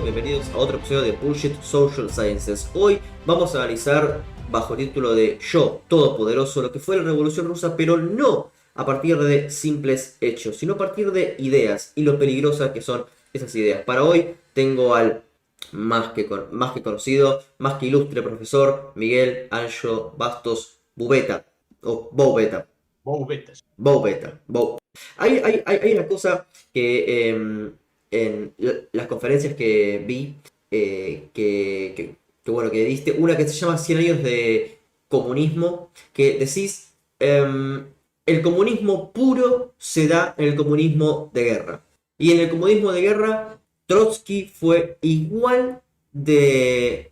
bienvenidos a otro episodio de Bullshit Social Sciences. Hoy vamos a analizar, bajo el título de Yo Todopoderoso, lo que fue la Revolución Rusa, pero no a partir de simples hechos, sino a partir de ideas y lo peligrosas que son esas ideas. Para hoy tengo al más que conocido, más que ilustre profesor Miguel Anjo Bastos Bubeta, o Boubeta. Boubeta. Hay una cosa que en las conferencias que vi, que diste, una que se llama 100 años de comunismo, que decís, el comunismo puro se da en el comunismo de guerra. Y en el comunismo de guerra, Trotsky fue igual de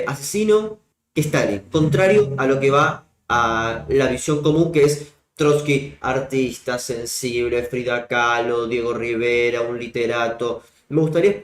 asesino que Stalin, contrario a lo que va a la visión común, que es Trotsky, artista, sensible, Frida Kahlo, Diego Rivera, un literato. Me gustaría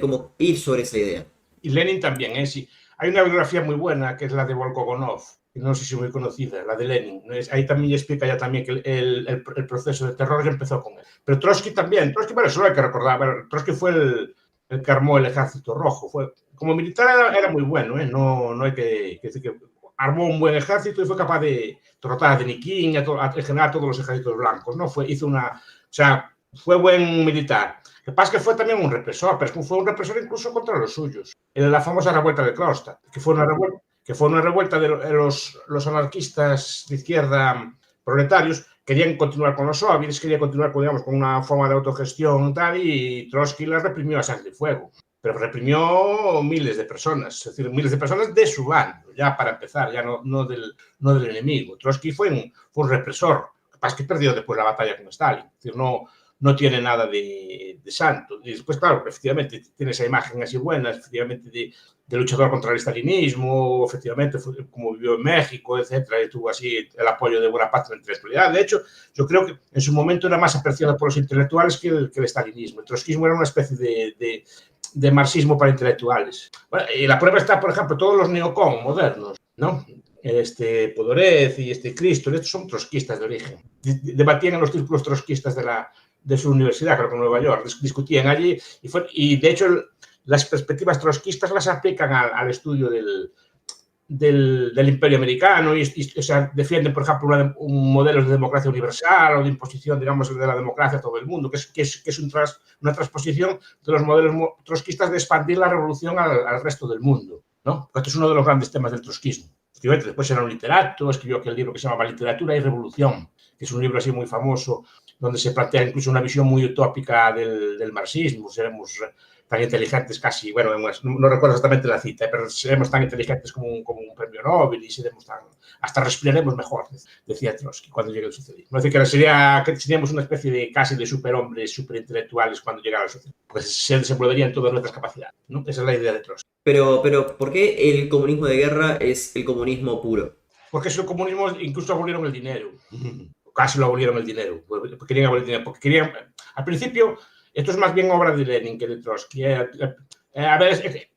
como ir sobre esa idea. Y Lenin también, ¿eh? Sí. Hay una biografía muy buena, que es la de Volkogonov, que no sé si es muy conocida, la de Lenin. Ahí también explica ya también que el proceso de terror ya empezó con él. Pero Trotsky también. Trotsky, bueno, eso hay que recordar. Bueno, Trotsky fue el que armó el Ejército Rojo. Como militar era muy bueno, ¿eh? No hay que decir que armó un buen ejército y fue capaz de derrotar a Denikin, a generar todos los ejércitos blancos, ¿no? Fue buen militar. Lo que pasa es que fue también un represor, pero fue un represor incluso contra los suyos. En la famosa revuelta de Kronstadt, que fue una revuelta de los anarquistas de izquierda proletarios, querían continuar con los soviets, querían continuar con una forma de autogestión y tal, y Trotsky la reprimió a sangre y fuego. Pero reprimió miles de personas, es decir, miles de personas de su bando, ya para empezar, ya no del enemigo. Trotsky fue un represor, lo que pasa es que perdió después la batalla con Stalin, es decir, no tiene nada de santo. Y después, claro, efectivamente, tiene esa imagen así buena, efectivamente, de luchador contra el estalinismo, efectivamente, como vivió en México, etcétera, y tuvo así el apoyo de buena parte de la intelectualidad. De hecho, yo creo que en su momento era más apreciado por los intelectuales que el estalinismo. El trotskismo era una especie de marxismo para intelectuales. Bueno, y la prueba está, por ejemplo, todos los neocon modernos, ¿no? Podorez y Cristo, estos son trotskistas de origen. Debatían en los círculos trotskistas de su universidad, creo que en Nueva York, discutían allí y de hecho las perspectivas trotskistas las aplican al estudio del imperio americano y o sea, defienden, por ejemplo, un modelo de democracia universal o de imposición, digamos, de la democracia a todo el mundo, que es una transposición de los modelos trotskistas de expandir la revolución al resto del mundo, ¿no? Este es uno de los grandes temas del trotskismo. Después era un literato, escribió aquel libro que se llama Literatura y Revolución, que es un libro así muy famoso, donde se plantea incluso una visión muy utópica del marxismo. Seremos tan inteligentes casi, bueno, no recuerdo exactamente la cita, pero seremos tan inteligentes como un premio Nobel y hasta respiraremos mejor, decía Trotsky, cuando llegue el socialismo. Es decir, que seríamos una especie de casi de superhombres, superintelectuales cuando llegara el socialismo, pues se desenvolverían todas nuestras capacidades, ¿no? Esa es la idea de Trotsky. Pero, ¿por qué el comunismo de guerra es el comunismo puro? Porque el comunismo incluso abolieron el dinero. Casi lo abolieron el dinero. Querían abolir el dinero. Porque querían... Al principio, esto es más bien obra de Lenin que de Trotsky. A ver,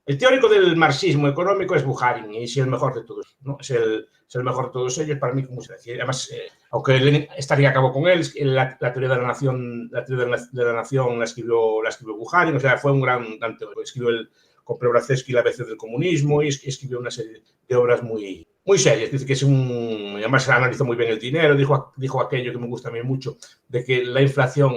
el teórico del marxismo económico es Bukharin y es el mejor de todos, ¿no? Es el mejor de todos ellos para mí, como se decía. Además, aunque Lenin estaría a cabo con él, la teoría de la nación, la escribió Bukharin, o sea, fue un gran teórico. Escribió con Prevratsky la ABC del comunismo y escribió una serie de obras muy serias. Dice que además analizó muy bien el dinero, dijo aquello que me gusta a mí mucho, de que la inflación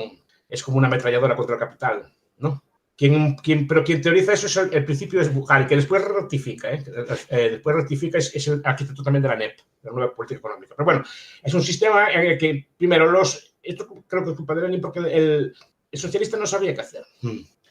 es como una ametralladora contra el capital, ¿no? Pero quien teoriza eso el principio es Bukharin, que después rectifica, es el arquitecto también de la NEP, de la nueva política económica. Pero bueno, es un sistema en el que, primero, esto creo que es culpa de Lenin porque el socialista no sabía qué hacer.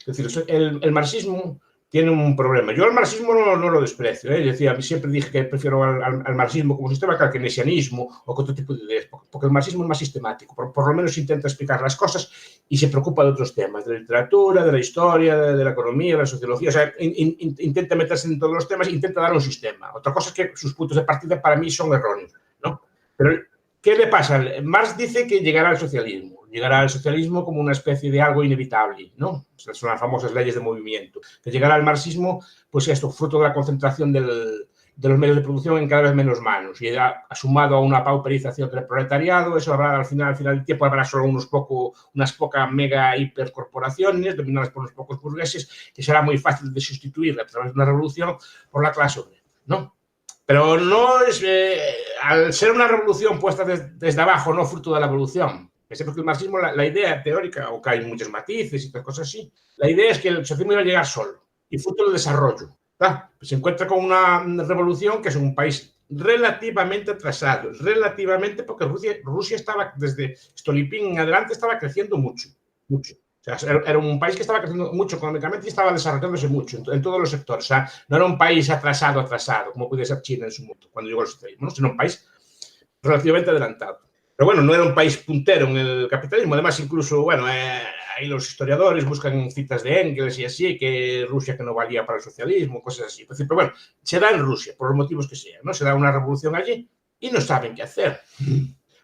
Es decir, el marxismo tiene un problema. Yo el marxismo no lo desprecio, ¿eh? Decía, siempre dije que prefiero al marxismo como sistema que al keynesianismo o que otro tipo de ideas, porque el marxismo es más sistemático, por lo menos intenta explicar las cosas y se preocupa de otros temas, de la literatura, de la historia, de la economía, de la sociología, o sea, intenta meterse en todos los temas e intenta dar un sistema. Otra cosa es que sus puntos de partida para mí son erróneos, ¿no? Pero, ¿qué le pasa? Marx dice que llegará al socialismo como una especie de algo inevitable, ¿no? Son las famosas leyes de movimiento. Que llegará al marxismo, pues esto, fruto de la concentración del de los medios de producción en cada vez menos manos y ha sumado a una pauperización del proletariado. Eso habrá al final del tiempo habrá solo unas pocas mega hipercorporaciones dominadas por unos pocos burgueses, que será muy fácil de sustituir a través de una revolución por la clase obrera, ¿no? Pero no es, al ser una revolución puesta desde abajo, no fruto de la evolución. Porque el marxismo, la idea teórica, aunque hay muchos matices y todas cosas así, la idea es que el socialismo iba a llegar solo y fruto del desarrollo. ¿Tá? Pues se encuentra con una revolución que es un país relativamente atrasado, relativamente, porque Rusia estaba desde Stolypin en adelante estaba creciendo mucho. O sea, era un país que estaba creciendo mucho económicamente y estaba desarrollándose mucho en todos los sectores. O sea, no era un país atrasado, como puede ser China en su momento, cuando llegó el socialismo, ¿no? Sino un país relativamente adelantado. Pero bueno, no era un país puntero en el capitalismo. Además, incluso, bueno, ahí los historiadores buscan citas de Engels y así, que Rusia que no valía para el socialismo, cosas así. Pero bueno, se da en Rusia, por los motivos que sean, ¿no? Se da una revolución allí y no saben qué hacer.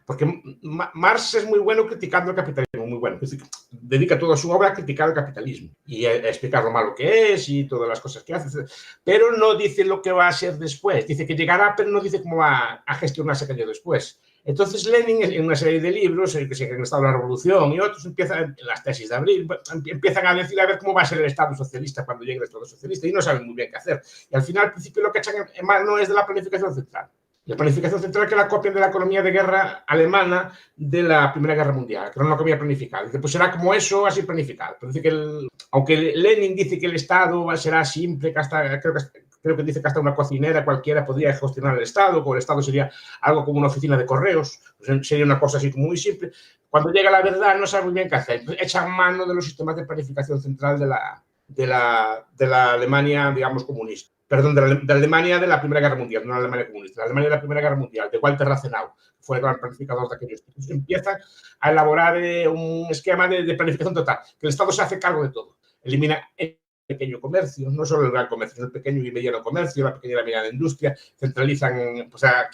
Porque Marx es muy bueno criticando el capitalismo, muy bueno. Es decir, dedica toda su obra a criticar el capitalismo y a explicar lo malo que es y todas las cosas que hace. Pero no dice lo que va a ser después. Dice que llegará, pero no dice cómo va a gestionarse aquello después. Entonces Lenin, en una serie de libros, que se han estado en la Revolución y otros, empiezan, en las tesis de Abril, empiezan a decir a ver cómo va a ser el Estado socialista cuando llegue el Estado socialista y no saben muy bien qué hacer. Y al final, al principio, lo que echan en mano es de la planificación central. La planificación central que la copian de la economía de guerra alemana de la Primera Guerra Mundial, que era una economía planificada. Dice, pues será como eso, así planificado. Pero dice que aunque Lenin dice que el Estado será simple, que hasta, creo que dice que hasta una cocinera cualquiera podría gestionar el Estado, o el Estado sería algo como una oficina de correos, pues sería una cosa así muy simple. Cuando llega la verdad no sabe muy bien qué hacer. Entonces, echan mano de los sistemas de planificación central de la Alemania, digamos, comunista. Perdón, de la Alemania de la Primera Guerra Mundial, no la Alemania comunista, la Alemania de la Primera Guerra Mundial, de Walter Rathenau, que fue el gran planificador de aquellos tiempos. Empiezan a elaborar un esquema de planificación total, que el Estado se hace cargo de todo. Elimina el pequeño comercio, no solo el gran comercio, sino el pequeño y mediano comercio, la pequeña y la mediana industria, centralizan, o sea,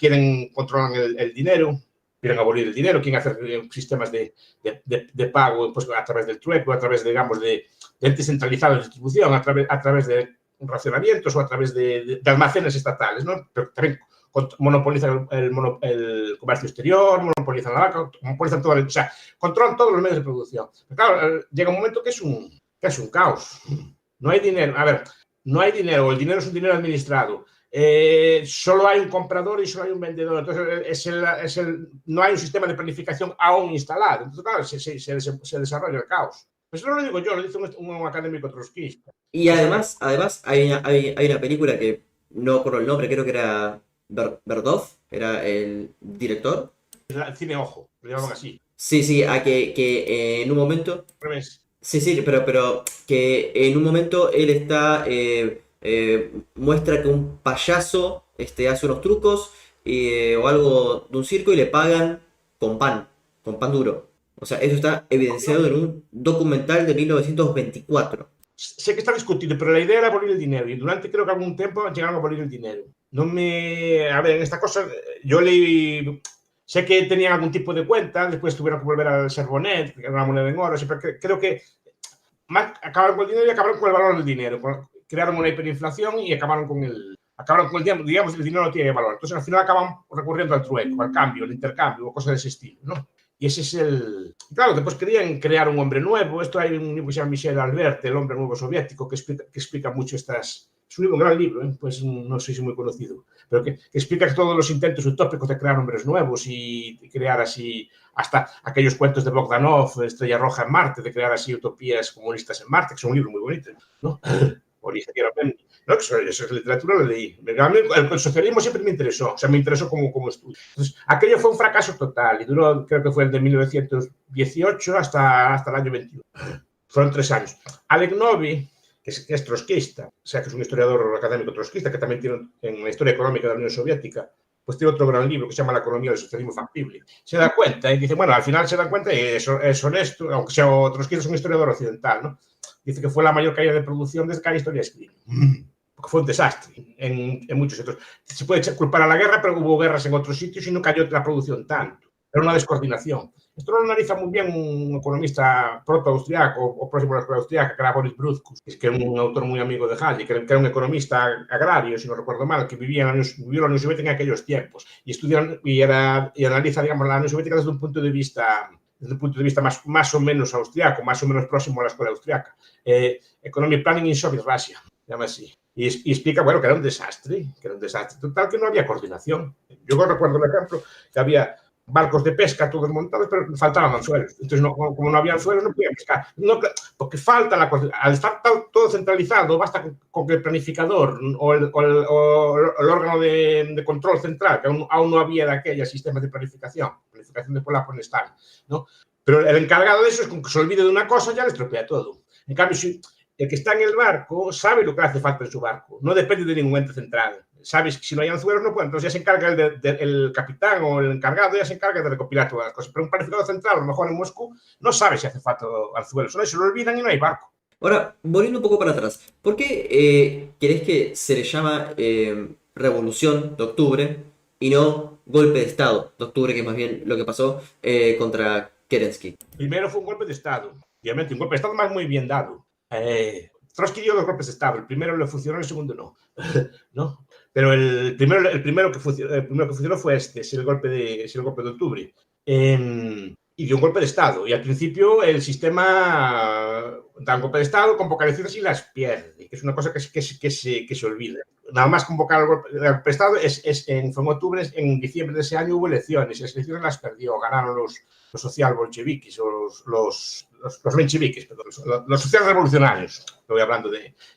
controlan el dinero, quieren abolir el dinero, quieren hacer sistemas de pago pues, a través del trueco, a través, digamos, de entes centralizados de distribución, a través de racionamientos o a través de almacenes estatales, ¿no? Pero también monopolizan el comercio exterior, monopolizan la banca, monopolizan todo, o sea, controlan todos los medios de producción. Pero claro, llega un momento que es un caos. No hay dinero. A ver, no hay dinero, el dinero es un dinero administrado. Solo hay un comprador y solo hay un vendedor. Entonces, no hay un sistema de planificación aún instalado. Entonces, claro, se desarrolla el caos. Pues no lo digo yo, lo dice un académico trotskista. Y además hay una película que no recuerdo el nombre, creo que era Verdov, era el director. El cine ojo, lo llaman así. Sí, que en un momento... Sí, pero que en un momento él está... muestra que un payaso hace unos trucos o algo de un circo y le pagan con pan duro. O sea, eso está evidenciado en un documental de 1924. Sé que está discutido, pero la idea era abolir el dinero y durante creo que algún tiempo llegaron a abolir el dinero. A ver, en esta cosa yo leí... Sé que tenían algún tipo de cuenta, después tuvieron que volver al Servonet, que era una moneda en oro, siempre creo que acabaron con el dinero y acabaron con el valor del dinero. Crearon una hiperinflación y acabaron con el digamos, el dinero no tiene valor. Entonces, al final acaban recurriendo al trueco, al cambio, al intercambio, o cosas de ese estilo, ¿no? Y ese es el... Claro, después querían crear un hombre nuevo. Esto hay un libro que se llama Michel Albert, El hombre nuevo soviético, que explica mucho estas... Es un gran libro, pues no sé si es muy conocido, pero que explica todos los intentos utópicos de crear hombres nuevos y crear así, hasta aquellos cuentos de Bogdanov, Estrella Roja en Marte, de crear así utopías comunistas en Marte, que son un libro muy bonito, ¿no? Origen ¿no? Esa literatura la leí. El socialismo siempre me interesó, o sea, me interesó como estudio. Entonces, aquello fue un fracaso total y duró, creo que fue el de 1918 hasta el año 21. Fueron 3 años. Alec Novi, que es trotskista, o sea, que es un historiador académico trotskista, que también tiene en la historia económica de la Unión Soviética, pues tiene otro gran libro que se llama La economía del socialismo factible. Se da cuenta y dice, bueno, al final se da cuenta y es honesto, aunque sea trotskista, es un historiador occidental, ¿no? Dice que fue la mayor caída de producción desde que hay historia escrita. Porque fue un desastre en muchos sitios. Se puede culpar a la guerra, pero hubo guerras en otros sitios y no cayó la producción tanto. Era una descoordinación. Esto lo analiza muy bien un economista proto-austriaco o próximo a la escuela austriaca, que era Boris Brutzkus, que era un autor muy amigo de Hayek, que era un economista agrario, si no recuerdo mal, que vivió en la Unión Soviética en aquellos tiempos y analiza, digamos, la Unión Soviética desde un punto de vista más o menos austriaco, más o menos próximo a la escuela austriaca. Economic Planning in Soviet Russia, se llama así. Y explica, bueno, que era un desastre total, que no había coordinación. Yo recuerdo el ejemplo que había barcos de pesca todos montados, pero faltaban anzuelos. Entonces, como no había anzuelos, no podían pescar. No, porque falta la coordinación. Al estar todo centralizado, basta con que el planificador o el órgano de control central, que aún no había de aquellos sistemas de planificación de polaco en Stalin, ¿no? Pero el encargado de eso es con que se olvide de una cosa, ya le estropea todo. En cambio, si el que está en el barco sabe lo que hace falta en su barco, no depende de ningún ente central. Sabes que si no hay anzuelos no puede, entonces ya se encarga el capitán o el encargado, ya se encarga de recopilar todas las cosas. Pero un planificador central, a lo mejor en Moscú, no sabe si hace falta anzuelos, no, se lo olvidan y no hay barco. Ahora, volviendo un poco para atrás, ¿por qué querés que se le llama Revolución de Octubre y no golpe de Estado de Octubre, que es más bien lo que pasó contra Kerensky? Primero fue un golpe de Estado, obviamente, un golpe de Estado más muy bien dado. Trotsky dio 2 golpes de Estado, el primero le funcionó, el segundo no. ¿No? Pero el primero que funcionó fue el golpe de octubre. Y dio un golpe de Estado. Y al principio el sistema da un golpe de Estado, convoca elecciones y las pierde, que es una cosa que se olvida. Nada más convocar el golpe de Estado fue en octubre, en diciembre de ese año hubo elecciones, y las elecciones las perdió, ganaron los social bolcheviques o los mencheviques, perdón, los sociales revolucionarios. Estoy hablando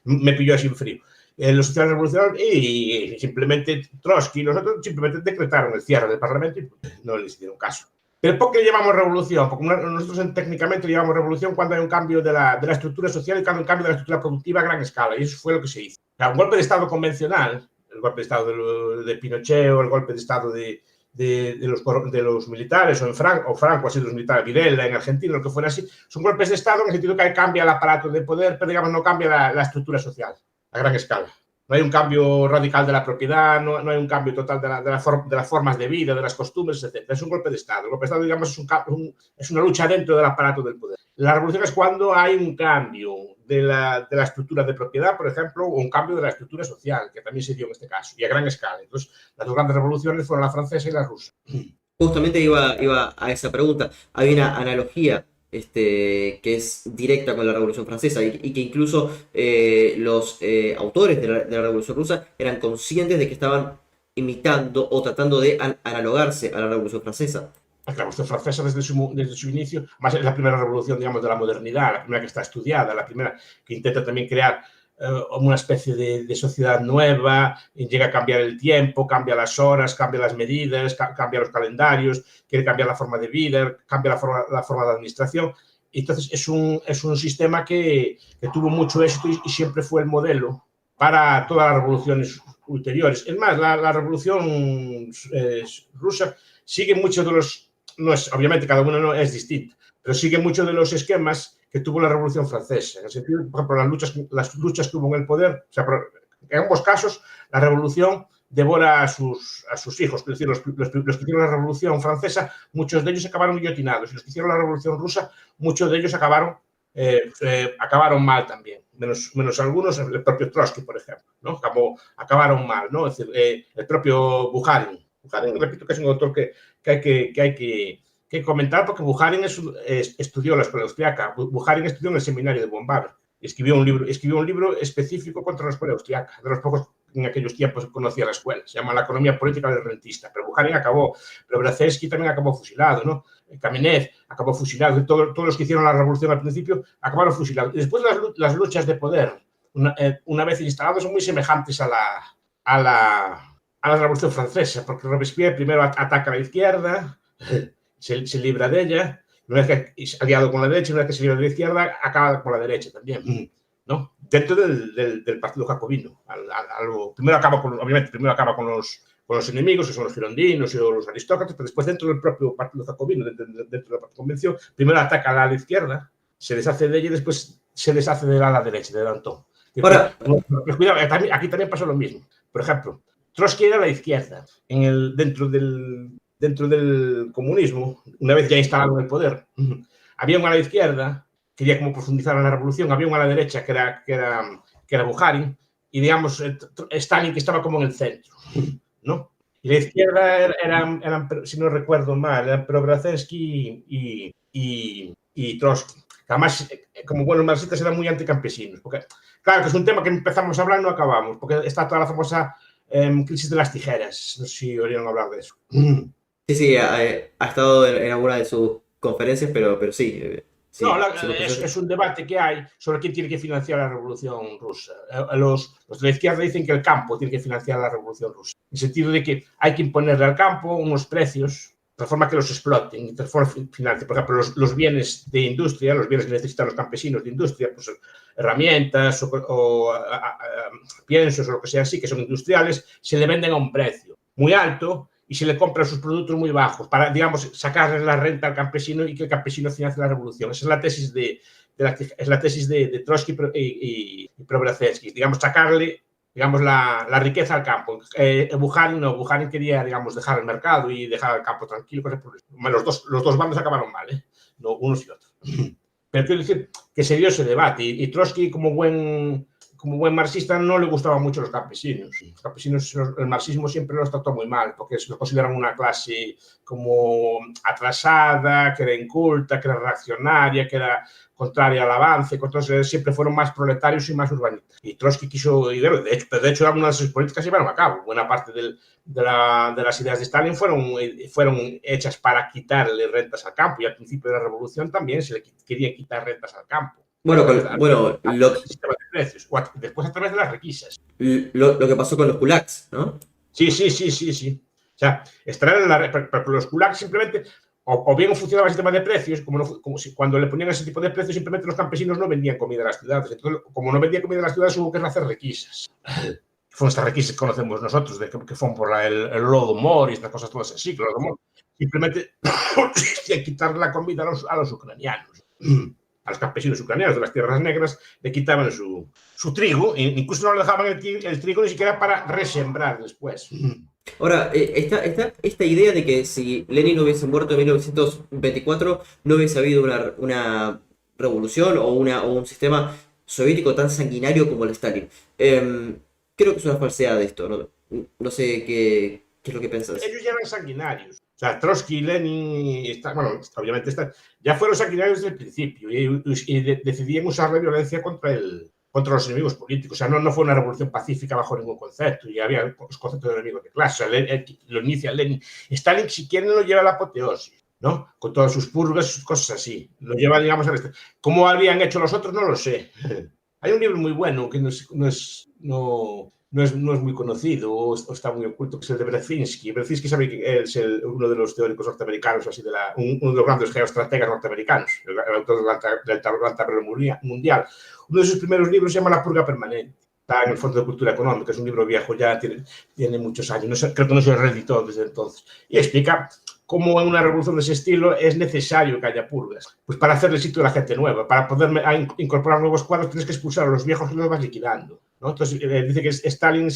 me pilló así en frío. Los sociales revolucionarios y simplemente Trotsky y los otros simplemente decretaron el cierre del Parlamento y no les hicieron caso. Pero ¿por qué llamamos revolución? Porque nosotros técnicamente le llamamos revolución cuando hay un cambio de la estructura social y cuando hay un cambio de la estructura productiva a gran escala. Y eso fue lo que se hizo. O sea, un golpe de Estado convencional, el golpe de Estado de Pinochet o el golpe de Estado de los militares o Franco, así de los militares, Videla en Argentina, lo que fuera así, son golpes de Estado en el sentido que cambia el aparato de poder, pero digamos no cambia la estructura social a gran escala. No hay un cambio radical de la propiedad, no hay un cambio total de las formas de vida, de las costumbres, etc. Es un golpe de Estado. El golpe de Estado, digamos, es una lucha dentro del aparato del poder. La revolución es cuando hay un cambio de la estructura de propiedad, por ejemplo, o un cambio de la estructura social, que también se dio en este caso, y a gran escala. Entonces, las 2 grandes revoluciones fueron la francesa y la rusa. Justamente iba a esa pregunta. Hay una analogía que es directa con la Revolución Francesa y que incluso los autores de la Revolución Rusa eran conscientes de que estaban imitando o tratando de analogarse a la Revolución Francesa. La Revolución Francesa desde su inicio, más es la primera revolución, digamos, de la modernidad, la primera que está estudiada, la primera que intenta también crear una especie de sociedad nueva, llega a cambiar el tiempo, cambia las horas, cambia las medidas, cambia los calendarios, quiere cambiar la forma de vida, cambia la forma de administración. Entonces es un sistema que tuvo mucho éxito y siempre fue el modelo para todas las revoluciones ulteriores. Es más, la revolución rusa sigue muchos de los, obviamente cada uno no es distinto, pero sigue muchos de los esquemas que tuvo la Revolución Francesa. En el sentido, por ejemplo, las luchas que hubo en el poder, o sea, en ambos casos, la Revolución devora a sus hijos. Es decir, los que hicieron la Revolución Francesa, muchos de ellos acabaron guillotinados. Y los que hicieron la Revolución Rusa, muchos de ellos acabaron mal también. Menos algunos, el propio Trotsky, por ejemplo, ¿no? Acabaron mal, ¿no? Es decir, el propio Bukharin, repito que es un autor que hay que comentar porque Bukharin estudió la escuela austriaca. Bukharin estudió en el seminario de Von Baber y escribió un libro específico contra la escuela austriaca, de los pocos en aquellos tiempos que conocía la escuela. Se llama La economía política del rentista. Pero Bukharin acabó, pero Brzezinski también acabó fusilado, ¿no? Kamenev acabó fusilado. Todos los que hicieron la revolución al principio acabaron fusilados. Y después las luchas de poder, una vez instalados, son muy semejantes a la Revolución Francesa, porque Robespierre primero ataca a la izquierda, se libra de ella, una vez que es aliado con la derecha, una vez que se libra de la izquierda, acaba con la derecha también, ¿no? Dentro del partido jacobino. Primero acaba con los enemigos, que son los girondinos o los aristócratas, pero después dentro del propio partido jacobino, dentro de la convención, primero ataca a la izquierda, se deshace de ella y después se deshace de la derecha, de Danton. Ahora, cuidado, aquí también pasó lo mismo. Por ejemplo, Trotsky era la izquierda dentro del dentro del comunismo, una vez ya instalado en el poder, había un a la izquierda, quería como profundizar en la revolución, había un a la derecha que era Bukharin, y digamos, Stalin que estaba como en el centro, ¿no? Y la izquierda eran si no recuerdo mal, eran Preobrazhensky y Trotsky. Además, como buenos marxistas, eran muy anticampesinos. Porque, claro, que es un tema que empezamos a hablar y no acabamos, porque está toda la famosa crisis de las tijeras. No sé si oyeron hablar de eso. Sí, sí, ha estado en alguna de sus conferencias, pero sí. No, Sí, sí, es un debate que hay sobre quién tiene que financiar la revolución rusa. Los de la izquierda dicen que el campo tiene que financiar la revolución rusa. En el sentido de que hay que imponerle al campo unos precios de forma que los exploten y de forma financiera. Por ejemplo, los bienes de industria, los bienes que necesitan los campesinos de industria, pues herramientas o piensos o lo que sea así, que son industriales, se le venden a un precio muy alto y se le compran sus productos muy bajos para, digamos, sacarle la renta al campesino y que el campesino financie la revolución. Esa es la tesis de Trotsky y Preobrazhensky, digamos, sacarle, digamos, la riqueza al campo. Bukharin quería, digamos, dejar el mercado y dejar el campo tranquilo. Los dos bandos acabaron mal, no, unos y otros. Pero quiero decir que se dio ese debate y Trotsky, como buen marxista, no le gustaban mucho los campesinos. Los campesinos, el marxismo siempre los trató muy mal, porque los consideran una clase como atrasada, que era inculta, que era reaccionaria, que era contraria al avance, entonces siempre fueron más proletarios y más urbanistas. Y Trotsky quiso, de hecho, algunas de sus políticas se llevaron a cabo. Buena parte de las ideas de Stalin fueron hechas para quitarle rentas al campo, y al principio de la revolución también se le quería quitar rentas al campo. Bueno, Después a través de las requisas. Lo que pasó con los kulaks, ¿no? Sí. O sea, los kulaks simplemente, o bien funcionaba el sistema de precios, como si cuando le ponían ese tipo de precios, simplemente los campesinos no vendían comida a las ciudades. Entonces, como no vendían comida a las ciudades, hubo que hacer requisas. Fueron estas requisas que conocemos nosotros, que fueron por el Holodomor y estas cosas todas así. Que el Holodomor simplemente quitar la comida a los ucranianos. A los campesinos ucranianos de las tierras negras le quitaban su trigo, e incluso no le dejaban el trigo ni siquiera para resembrar después. Ahora, esta idea de que si Lenin hubiese muerto en 1924 no hubiese habido una revolución o un sistema soviético tan sanguinario como el Stalin. Creo que es una falsedad de esto, ¿no? No sé qué es lo que pensás. Ellos ya eran sanguinarios. O sea, Trotsky, Lenin, obviamente ya fueron sanguinarios desde el principio y decidían usar la violencia contra los enemigos políticos. O sea, no fue una revolución pacífica bajo ningún concepto. Y había los conceptos de enemigos de clase. O sea, lo inicia Lenin. Stalin, si quieren, lo lleva a la apoteosis, ¿no? Con todas sus purgas y sus cosas así. Lo lleva, digamos, a este. ¿Cómo habrían hecho los otros? No lo sé. Hay un libro muy bueno que no es muy conocido o está muy oculto, que es el de Brzezinski. Brzezinski sabe que es uno de los teóricos norteamericanos, así uno de los grandes geoestrategas norteamericanos, el autor del tablero mundial. Uno de sus primeros libros se llama La purga permanente. Está en el Fondo de Cultura Económica, es un libro viejo, ya tiene muchos años, creo que no se reeditó desde entonces. Y explica cómo en una revolución de ese estilo es necesario que haya purgas. Pues para hacerle sitio a la gente nueva, para poder incorporar nuevos cuadros, tienes que expulsar a los viejos y los vas liquidando, ¿no? Entonces, dice que Stalin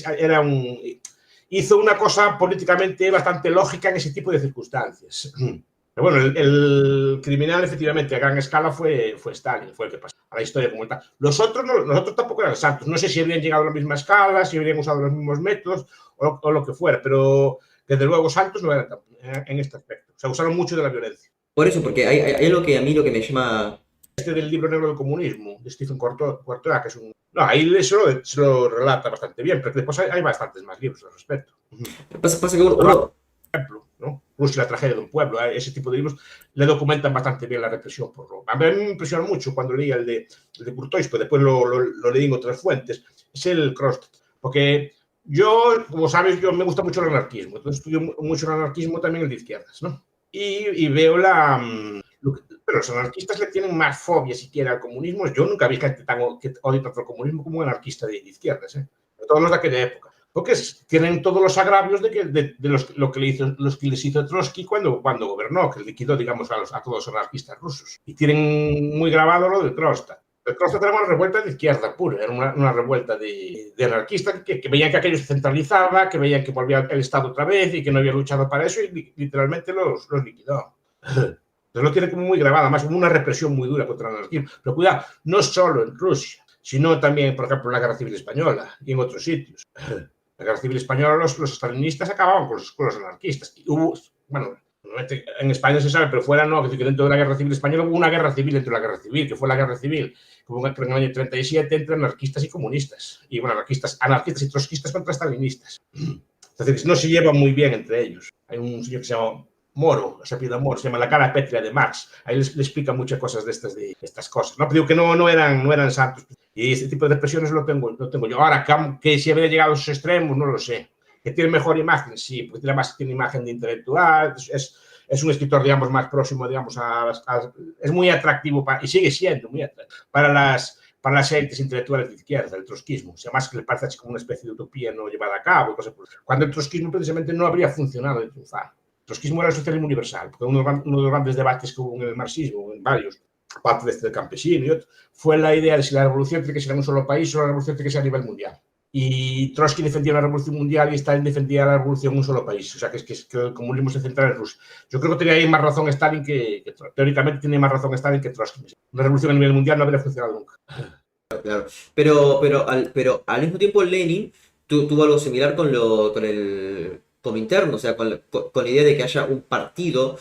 hizo una cosa políticamente bastante lógica en ese tipo de circunstancias. Pero bueno, el criminal, efectivamente, a gran escala fue Stalin, fue el que pasó a la historia como tal. Los otros tampoco eran santos. No sé si habrían llegado a la misma escala, si habrían usado los mismos métodos o lo que fuera, pero desde luego santos no eran en este aspecto. O sea, usaron mucho de la violencia. Por eso, porque hay algo que a mí lo que me llama... Del libro negro del comunismo, de Stephen Courtois, que es un... No, ahí se lo relata bastante bien, pero después hay bastantes más libros al respecto. Pasa que uno... ¿no? Rusia, la tragedia de un pueblo, ese tipo de libros le documentan bastante bien la represión por Roma. A mí me impresionó mucho cuando leía el de Courtois, pero después lo leí en otras fuentes, es el Krost, porque yo, como sabes, me gusta mucho el anarquismo, entonces estudio mucho el anarquismo también el de izquierdas, ¿no? Y veo pero los anarquistas le tienen más fobia siquiera al comunismo. Yo nunca vi gente que odie tanto el comunismo como un anarquista de izquierdas, todos los de aquella época. Porque tienen todos los agravios de lo que les hizo Trotsky cuando gobernó, que liquidó, digamos, a todos los anarquistas rusos. Y tienen muy grabado lo de Trotsky. El Trotsky era una revuelta de izquierda pura, era una revuelta de anarquistas que veían que aquello se centralizaba, que veían que volvía el Estado otra vez y que no había luchado para eso y literalmente los liquidó. Entonces lo tiene como muy grabado, además como una represión muy dura contra el anarquismo. Pero cuidado, no solo en Rusia, sino también, por ejemplo, en la Guerra Civil Española y en otros sitios. La Guerra Civil Española, los estalinistas acababan con los anarquistas. Y hubo, bueno, en España se sabe, pero fuera no, que dentro de la Guerra Civil Española hubo una guerra civil dentro de la Guerra Civil, que fue la Guerra Civil, como en el año 37 entre anarquistas y comunistas. Y bueno, anarquistas y trotskistas contra estalinistas. Entonces no se llevan muy bien entre ellos. Hay un señor que se llama Moro, se apellida Moro, se llama La cara pétrea de Marx. Ahí le explica muchas cosas de estas cosas. No, pero digo que no eran santos. Y este tipo de represiones lo tengo yo. Ahora, que si había llegado a esos extremos, no lo sé. Que tiene mejor imagen, sí, porque tiene imagen de intelectual, es un escritor, digamos, más próximo, digamos, es muy atractivo y sigue siendo muy atractivo para las élites intelectuales de izquierda, el trotskismo. O sea, más que le parece así como una especie de utopía no llevada a cabo, y cosas por eso. Cuando el trotskismo precisamente no habría funcionado de triunfar. El trotskismo era el socialismo universal, porque uno de los grandes debates que hubo en el marxismo, en varios, aparte de este del campesino y otro, fue la idea de si la revolución tiene que ser en un solo país o la revolución tiene que ser a nivel mundial. Y Trotsky defendía la revolución mundial y Stalin defendía la revolución en un solo país. O sea, que el comunismo se centra en Rusia. Yo creo que tenía ahí más razón Stalin teóricamente tiene más razón Stalin que Trotsky. Una revolución a nivel mundial no habría funcionado nunca. Claro. Pero al mismo tiempo Lenin tuvo algo similar con el Comintern, o sea, con la idea de que haya un partido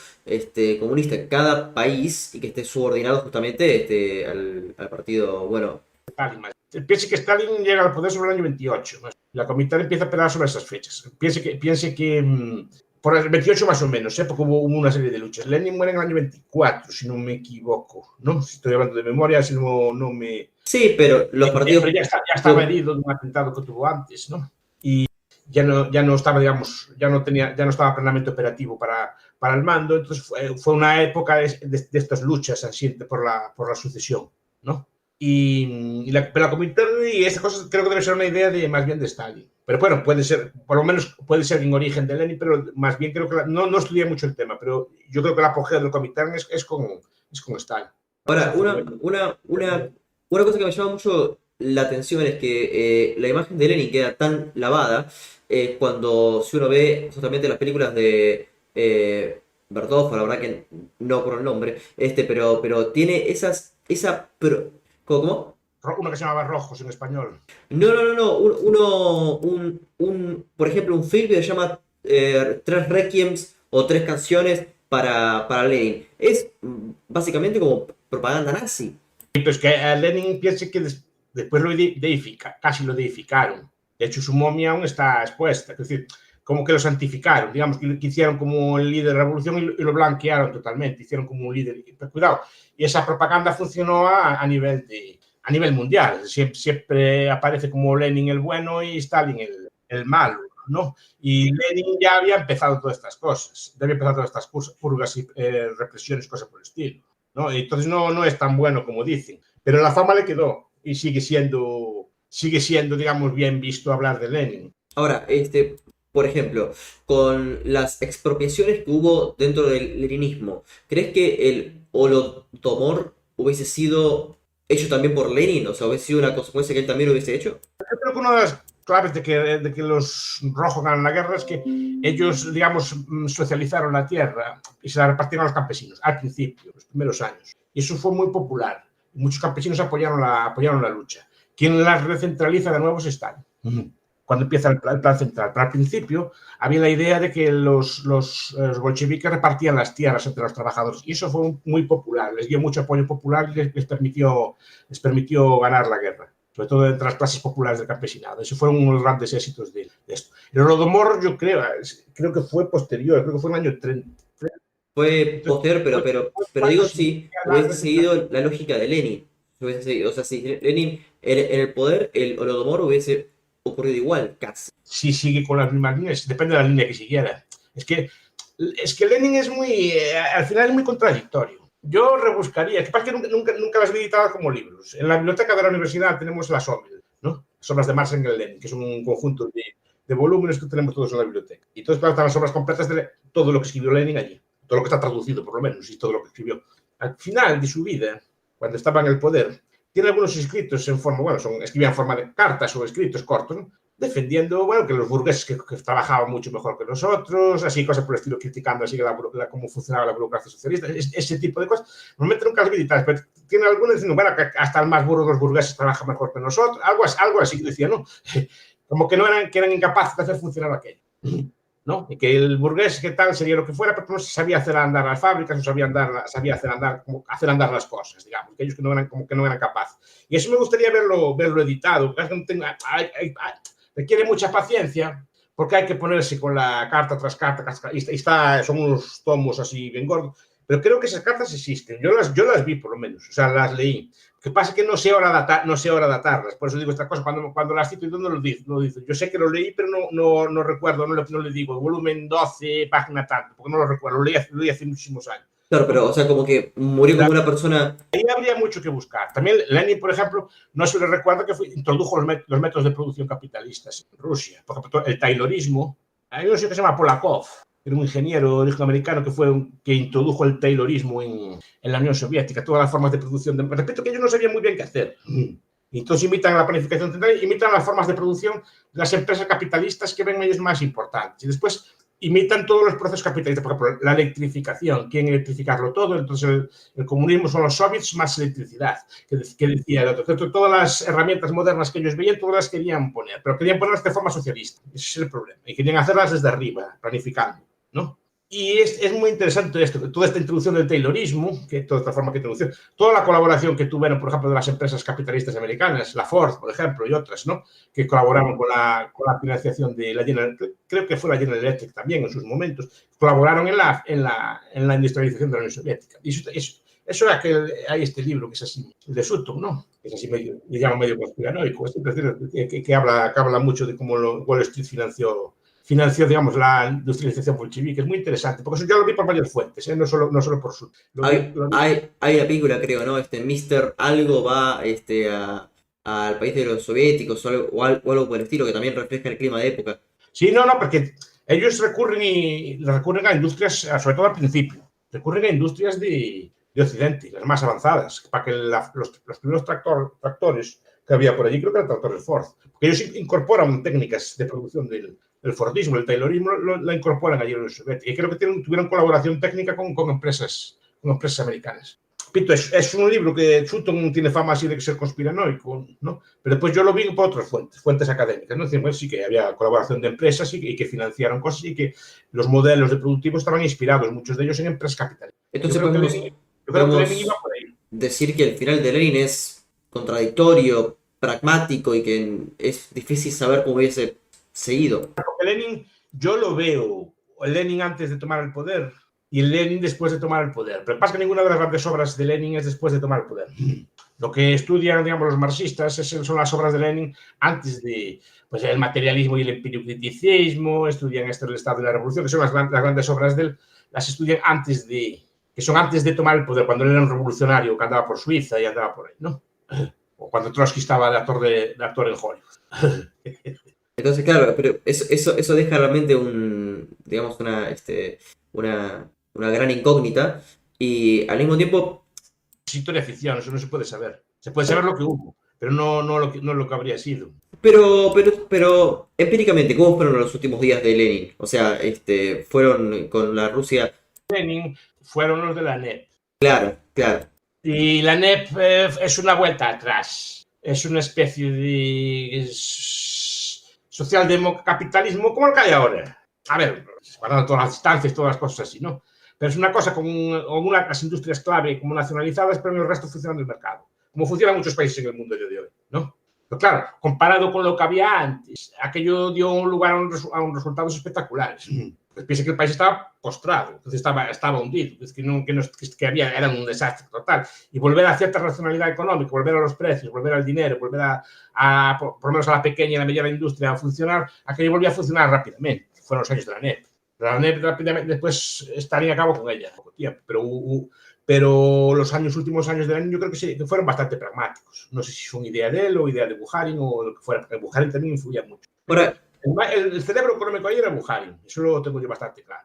comunista en cada país y que esté subordinado justamente al partido, bueno. Stalin, piense que Stalin llega al poder sobre el año 28. La Comintern empieza a pelear sobre esas fechas. Piense que por el 28 más o menos, porque hubo una serie de luchas. Lenin muere en el año 24, si no me equivoco, ¿no? Si estoy hablando de memoria, si no me... Sí, pero los partidos... Pero ya estaba herido de un atentado que tuvo antes, ¿no? Y ya no estaba, digamos, ya no estaba plenamente operativo para el mando, entonces fue una época de estas luchas así por la sucesión, ¿no? Y la Comintern y estas cosas creo que debe ser una idea más bien de Stalin. Pero bueno, puede ser, por lo menos puede ser en origen de Lenin, pero más bien creo que no estudié mucho el tema, pero yo creo que el apogeo del Comintern es con Stalin. Ahora, una cosa que me llama mucho la atención es que la imagen de Lenin queda tan lavada si uno ve justamente las películas de Bertolfo, la verdad que no por el nombre, pero tiene ¿cómo? Uno que se llamaba Rojos en español. No. Por ejemplo, un film que se llama Tres Requiems o Tres Canciones para Lenin. Es básicamente como propaganda nazi. Pero es que a Lenin piense que después casi lo deificaron. De hecho, su momia aún está expuesta. Es decir, como que lo santificaron. Digamos que hicieron como el líder de la revolución y lo blanquearon totalmente. Hicieron como un líder. Pero cuidado, y esa propaganda funcionó a nivel mundial. Siempre aparece como Lenin el bueno y Stalin el malo, ¿no? Y Lenin ya había empezado todas estas cosas. Ya había empezado todas estas purgas y represiones, cosas por el estilo, ¿no? Entonces no es tan bueno como dicen. Pero la fama le quedó y sigue siendo, digamos, bien visto hablar de Lenin. Ahora, por ejemplo, con las expropiaciones que hubo dentro del leninismo, ¿crees que el Holodomor hubiese sido hecho también por Lenin? O sea, ¿hubiese sido una consecuencia que él también hubiese hecho? Yo creo que una de las claves de que los rojos ganan la guerra es que ellos, digamos, socializaron la tierra y se la repartieron a los campesinos al principio, los primeros años. Y eso fue muy popular. Muchos campesinos apoyaron la lucha. Quien la recentraliza de nuevo es Stalin. Cuando empieza el plan central. Pero al principio había la idea de que los bolcheviques repartían las tierras entre los trabajadores y eso fue muy popular, les dio mucho apoyo popular y les permitió ganar la guerra, sobre todo entre las clases populares del campesinado. Eso fue uno de los grandes éxitos de esto. El Holodomor yo creo que fue posterior, creo que fue en el año 30. Fue posterior, pero digo, si hubiese seguido la lógica de Lenin. O sea, si Lenin en el poder, el Holodomor hubiese ocurrido igual, casi. Sí, sigue con las mismas líneas, depende de la línea que siguiera. Es que Lenin es al final es muy contradictorio. Yo rebuscaría, que pasa que nunca las he editado como libros. En la biblioteca de la universidad tenemos las obras, ¿no? Las obras de Marx, Engels, Lenin, que es un conjunto de volúmenes que tenemos todos en la biblioteca. Y entonces están las obras completas de todo lo que escribió Lenin allí, todo lo que está traducido por lo menos, y todo lo que escribió. Al final de su vida, cuando estaba en el poder, tiene algunos escritos en forma, bueno, escribía en forma de cartas o escritos cortos, ¿no? Defendiendo, bueno, que los burgueses que trabajaban mucho mejor que nosotros, así, cosas por el estilo, criticando así cómo funcionaba la burocracia socialista, ese tipo de cosas. Normalmente nunca las vi, pero tiene algunos diciendo, bueno, que hasta el más burro de los burgueses trabaja mejor que nosotros, algo así que decía, ¿no? Como que eran incapaces de hacer funcionar aquello, ¿no? Y que el burgués, que tal, sería lo que fuera, pero no sabía hacer andar las fábricas, no sabía hacer andar las cosas, digamos, que ellos como que no eran capaces. Y eso me gustaría verlo editado. Requiere mucha paciencia, porque hay que ponerse con la carta tras carta, son unos tomos así bien gordos, pero creo que esas cartas existen. Yo las vi, por lo menos, o sea, las leí. Lo que pasa es que no sé ahora datarlas, por eso digo esta cosa, cuando las cito, yo no lo digo. Yo sé que lo leí, pero no recuerdo, no le digo, volumen 12, página tanto, porque no lo recuerdo, lo leí hace muchísimos años. Claro, pero, o sea, como que murió como una persona. Ahí habría mucho que buscar. También Lenin, por ejemplo, no se le recuerda que introdujo los métodos de producción capitalistas en Rusia. Por ejemplo, el taylorismo. Hay un señor que se llama Polakov, era un ingeniero americano que introdujo el taylorismo en la Unión Soviética, todas las formas de producción. Repito que ellos no sabían muy bien qué hacer. Entonces imitan la planificación central, imitan las formas de producción de las empresas capitalistas que ven ellos más importantes. Y después imitan todos los procesos capitalistas, por ejemplo, la electrificación, quieren electrificarlo todo, entonces el comunismo son los soviets más electricidad, que decía el otro. Todas las herramientas modernas que ellos veían, todas las querían poner, pero querían ponerlas de forma socialista, ese es el problema, y querían hacerlas desde arriba, planificando, ¿no? Y es muy interesante esto, toda esta introducción del taylorismo, toda esta forma que introducción, toda la colaboración que tuvieron, por ejemplo, de las empresas capitalistas americanas, la Ford, por ejemplo, y otras, ¿no? Que colaboraron con la financiación de la General, creo que fue la General Electric también en sus momentos, colaboraron en la industrialización de la Unión Soviética. Y eso era que hay este libro que es así, el de Sutton, ¿no? Que es así medio, le llamo medio conspiranoico, que habla mucho de cómo Wall Street financió, digamos, la industrialización bolchevique. Es muy interesante, porque eso ya lo vi por varias fuentes, no solo por su... Hay una película, creo, ¿no? Mr. Algo va al país de los soviéticos o algo por el estilo, que también refleja el clima de época. Sí, no, porque ellos recurren a industrias, sobre todo al principio, recurren a industrias de Occidente, las más avanzadas, para que los primeros tractores que había por allí, creo que eran tractores Ford, porque ellos incorporan técnicas de producción del Fordismo, el taylorismo, la incorporan allí en la Unión Soviética, y creo que tuvieron colaboración técnica con empresas americanas. Pito, es un libro que Sutton tiene fama así de ser conspiranoico, ¿no? Pero después yo lo vi por otras fuentes académicas, ¿no? Decían, sí que había colaboración de empresas y que financiaron cosas y que los modelos de productivos estaban inspirados, muchos de ellos en empresas capitalistas. Entonces podemos iba por ahí. Decir que el final de Lenin es contradictorio, pragmático y que es difícil saber cómo hubiese seguido. Porque Lenin, yo lo veo, el Lenin antes de tomar el poder y el Lenin después de tomar el poder. Pero pasa que ninguna de las grandes obras de Lenin es después de tomar el poder. Lo que estudian, digamos, los marxistas son las obras de Lenin antes de, pues, el materialismo y el empiricismo, estudian esto del Estado de la Revolución, que son las grandes obras de él, las estudian que son antes de tomar el poder, cuando él era un revolucionario que andaba por Suiza y andaba por ahí, ¿no? O cuando Trotsky estaba de actor en Hollywood. Entonces, claro, pero eso deja realmente digamos, una gran incógnita y al mismo tiempo... Es historia ficción, eso no se puede saber. Se puede saber lo que hubo, pero no lo que habría sido. Pero empíricamente, ¿cómo fueron los últimos días de Lenin? O sea, fueron con la Rusia... Lenin fueron los de la NEP. Claro. Y la NEP es una vuelta atrás. Es una especie de socialdemocapitalismo como el que hay ahora. A ver, guardando todas las distancias, todas las cosas así, ¿no? Pero es una cosa con las industrias clave como nacionalizadas, pero en el resto funcionando el mercado. Como funcionan muchos países en el mundo de hoy, ¿no? Pero claro, comparado con lo que había antes, aquello dio lugar a unos resultados espectaculares. Pues piensa que el país estaba postrado, entonces estaba hundido, era un desastre total. Y volver a cierta racionalidad económica, volver a los precios, volver al dinero, volver por lo menos a la pequeña y la mediana industria a funcionar, aquello volvía a funcionar rápidamente. Fueron los años de la NEP. La NEP rápidamente después estaría a cabo con ella, poco tiempo, pero los últimos años del año yo creo que fueron bastante pragmáticos. No sé si son idea de él o idea de Bukharin o lo que fuera, porque Bukharin también influía mucho. Ahora, el cerebro económico ahí era Bukharin, eso lo tengo yo bastante claro.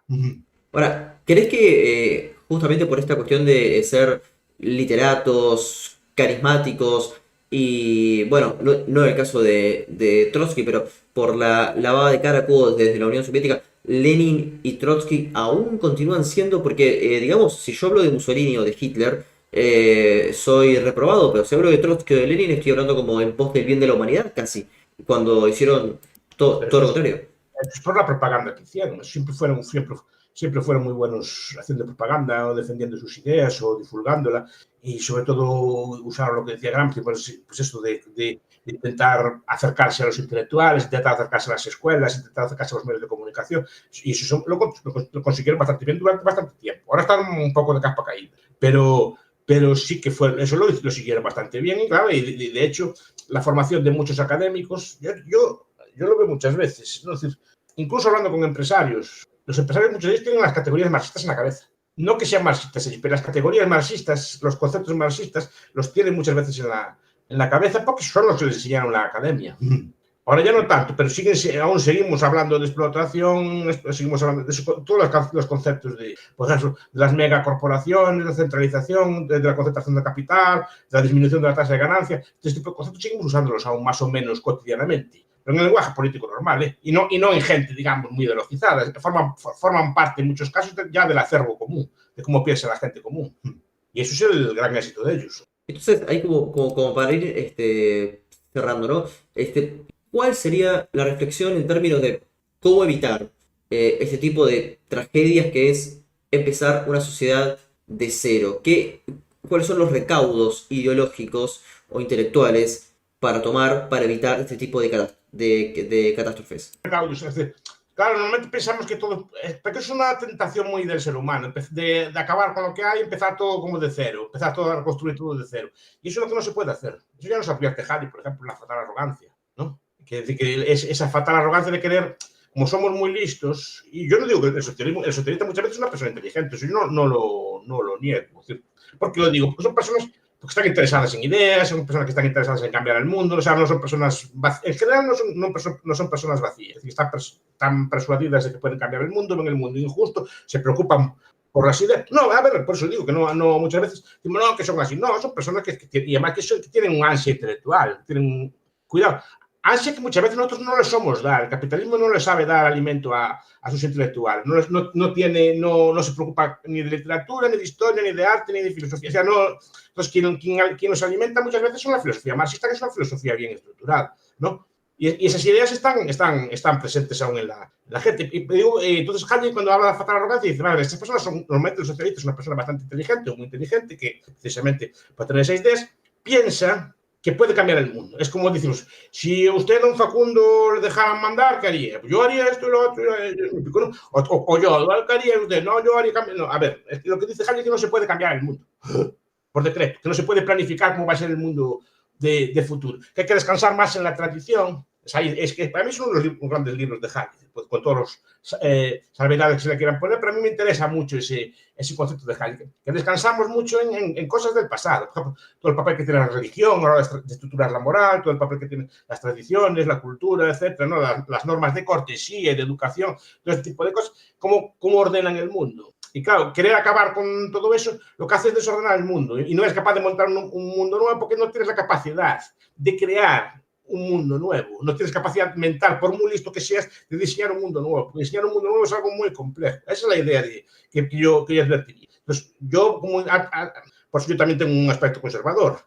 Ahora, ¿crees que justamente por esta cuestión de ser literatos carismáticos y, bueno, no el caso de Trotsky, pero por la lavada de cara que hubo desde la Unión Soviética, Lenin y Trotsky aún continúan siendo, porque, digamos, si yo hablo de Mussolini o de Hitler, soy reprobado, pero si hablo de Trotsky o de Lenin, estoy hablando como en pos del bien de la humanidad, casi, cuando hicieron Pero todo lo contrario. es por la propaganda que hicieron. Siempre fueron muy buenos haciendo propaganda o defendiendo sus ideas o divulgándola. Y sobre todo usaron lo que decía Gramsci, pues esto de intentar acercarse a los intelectuales, intentar acercarse a las escuelas, intentar acercarse a los medios de comunicación. Y eso lo consiguieron bastante bien durante bastante tiempo. Ahora están un poco de capa caída. Pero sí que eso lo siguieron bastante bien. Y claro, y de hecho, la formación de muchos académicos, yo lo veo muchas veces, ¿no? Es decir, incluso hablando con empresarios, los empresarios muchos de ellos tienen las categorías marxistas en la cabeza. No que sean marxistas ellos, pero las categorías marxistas, los conceptos marxistas, los tienen muchas veces en la cabeza porque son los que les enseñaron en la academia. Ahora ya no tanto, pero aún seguimos hablando de explotación, seguimos hablando de todos los conceptos de, por ejemplo, de las megacorporaciones, de centralización, de la concentración de capital, de la disminución de la tasa de ganancia. Este tipo de conceptos seguimos usándolos aún más o menos cotidianamente, pero en el lenguaje político normal, ¿eh? Y no en gente, digamos, muy ideologizada. Forman parte, en muchos casos, ya del acervo común, de cómo piensa la gente común. Y eso es el gran éxito de ellos. Entonces, ahí como para ir cerrando, ¿no? ¿Cuál sería la reflexión en términos de cómo evitar este tipo de tragedias que es empezar una sociedad de cero? ¿Cuáles son los recaudos ideológicos o intelectuales para tomar para evitar este tipo de catástrofes? Claro, normalmente pensamos que todo, porque es una tentación muy del ser humano, de acabar con lo que hay, empezar todo como de cero, empezar todo a reconstruir todo de cero. Y eso es lo que no se puede hacer. Eso ya nos advierte Harry, por ejemplo, la fatal arrogancia, ¿no? Que es esa fatal arrogancia de querer, como somos muy listos, y yo no digo que el socialista muchas veces es una persona inteligente, eso yo no lo niego. ¿Por qué lo digo? Porque son personas porque están interesadas en ideas, son personas que están interesadas en cambiar el mundo, o sea, no son personas en general no son personas vacías, es decir, están persuadidas de que pueden cambiar el mundo, ven el mundo injusto, se preocupan por las ideas. No, a ver, por eso digo que no muchas veces decimos, no, que son así. No, son personas que y además que tienen un ansia intelectual, tienen, cuidado, ansia que muchas veces nosotros no les somos dar. El capitalismo no le sabe dar alimento a sus intelectuales. No se preocupa ni de literatura, ni de historia, ni de arte, ni de filosofía. O sea, entonces, quien nos alimenta muchas veces es la filosofía marxista, que es una filosofía bien estructurada, ¿no? Y esas ideas están presentes aún en la gente. Entonces, Hayek, cuando habla de fatal arrogancia, dice, vale, estas personas son, normalmente los socialistas, una persona bastante inteligente o muy inteligente, que precisamente para tener esas ideas, piensa que puede cambiar el mundo. Es como decimos, si usted, don Facundo, le dejaran mandar, ¿qué haría? Pues yo haría esto y lo otro, ¿no? O yo, ¿qué haría usted? No, yo haría cambiar. No, a ver, lo que dice Hayek es que no se puede cambiar el mundo por decreto, que no se pude planificar cómo va a ser el mundo de futuro, que hay que descansar más en la tradición. Es que para mí son uno de los grandes libros de Hayek, pues, con todos los salvedades que se le quieran poner, pero a mí me interesa mucho ese concepto de Hayek, que descansamos mucho en cosas del pasado, por ejemplo, todo el papel que tiene la religión, a la hora de estructurar la moral, todo el papel que tienen las tradiciones, la cultura, etcétera, ¿no? Las normas de cortesía y de educación, todo ese tipo de cosas, cómo ordenan el mundo. Y claro, querer acabar con todo eso, lo que hace es desordenar el mundo y no es capaz de montar un mundo nuevo porque no tienes la capacidad de crear un mundo nuevo. No tienes capacidad mental, por muy listo que seas, de diseñar un mundo nuevo. Porque diseñar un mundo nuevo es algo muy complejo. Esa es la idea que yo advertiría. Entonces, por eso yo también tengo un aspecto conservador.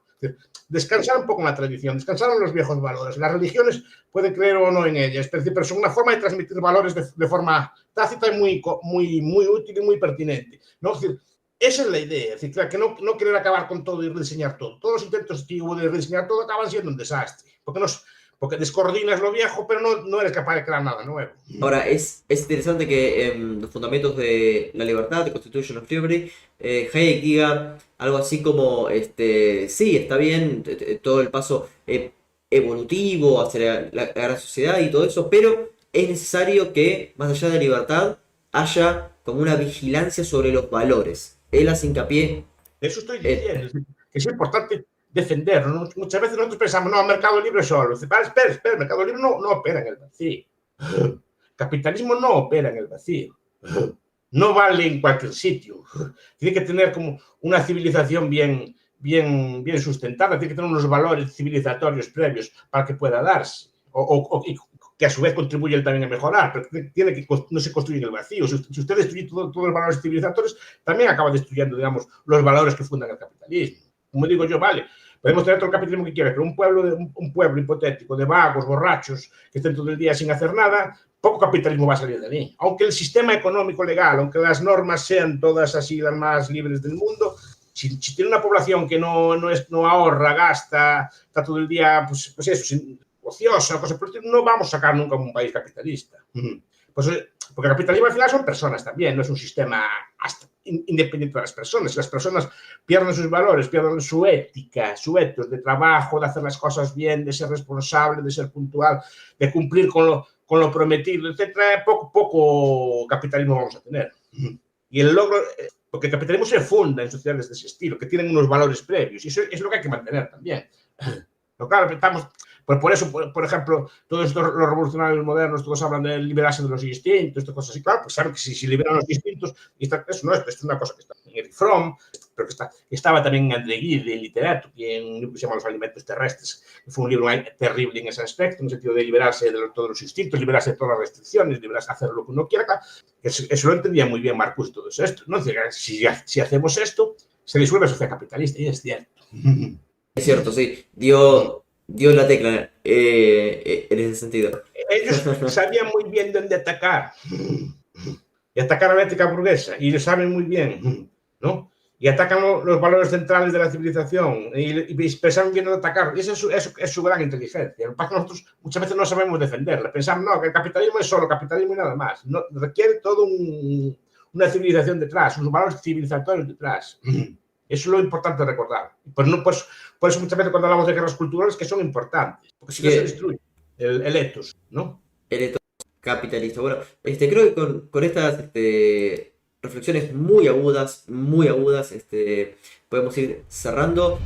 Descansar un poco en la tradición, descansar en los viejos valores. Las religiones pueden creer o no en ellas, pero son una forma de transmitir valores de forma tácita y muy útil y muy pertinente, ¿no? Es decir, esa es la idea, es decir, que no querer acabar con todo y rediseñar todo. Todos los intentos que hubo de rediseñar todo acaban siendo un desastre, porque descoordinas lo viejo, pero no eres capaz de crear nada nuevo. Ahora, es interesante que en los fundamentos de la libertad, de Constitution of Liberty, Hayek diga algo así como, sí, está bien todo el paso evolutivo hacia la gran sociedad y todo eso, pero es necesario que, más allá de libertad, haya como una vigilancia sobre los valores. Él hace hincapié. Eso estoy diciendo, que es importante defenderlo, ¿no? Muchas veces nosotros pensamos, no, Mercado Libre solo. Espera, Mercado Libre no opera en el vacío. Capitalismo no opera en el vacío. No vale en cualquier sitio. Tiene que tener como una civilización bien bien sustentada, tiene que tener unos valores civilizatorios previos para que pueda darse, y que a su vez contribuyen también a mejorar, pero no se construye en el vacío. Si usted destruye todos los valores civilizatorios, también acaba destruyendo, digamos, los valores que fundan el capitalismo. Como digo yo, vale, podemos tener todo el capitalismo que quieras, pero un pueblo hipotético de vagos, borrachos, que estén todo el día sin hacer nada, poco capitalismo va a salir de ahí. Aunque el sistema económico legal, aunque las normas sean todas así las más libres del mundo, si tiene una población que no ahorra, gasta, está todo el día, pues eso, ociosa, cosas por el estilo, no vamos a sacar nunca un país capitalista. Pues, porque el capitalismo al final son personas también, no es un sistema independiente de las personas. Si las personas pierden sus valores, pierden su ética, su ethos de trabajo, de hacer las cosas bien, de ser responsable, de ser puntual, de cumplir con lo prometido, etcétera, poco capitalismo vamos a tener. Y el logro, porque el capitalismo se funda en sociedades de ese estilo, que tienen unos valores previos, y eso es lo que hay que mantener también. Pero claro, pues por eso, por ejemplo, todos estos, los revolucionarios modernos, todos hablan de liberarse de los instintos, estas cosas así. Claro, pues saben que si liberan los instintos, esto es una cosa que está en Eric Fromm, pero que estaba también en André Gide, en literato, que en un libro que se llama Los alimentos terrestres, que fue un libro terrible en ese aspecto, en el sentido de liberarse de todos los instintos, liberarse de todas las restricciones, liberarse de hacer lo que uno quiera. Claro, eso lo entendía muy bien Marcuse y todo esto, ¿no? Si hacemos esto, se disuelve la sociedad capitalista, y es cierto. Es cierto, sí. Dio la tecla en ese sentido. Ellos sabían muy bien dónde atacar. Y atacar a la ética burguesa. Y lo saben muy bien, ¿no? Y atacan los valores centrales de la civilización. Y saben bien dónde atacar. Y eso es su gran inteligencia. Lo que pasa es que nosotros muchas veces no sabemos defenderla. Pensamos, no, que el capitalismo es solo capitalismo y nada más. No, requiere toda una civilización detrás, unos valores civilizatorios detrás. Eso es lo importante recordar. Por eso muchas veces cuando hablamos de guerras culturales que son importantes, porque si no se destruye el ethos, ¿no? El ethos capitalista. Bueno, creo que con estas reflexiones muy agudas, podemos ir cerrando.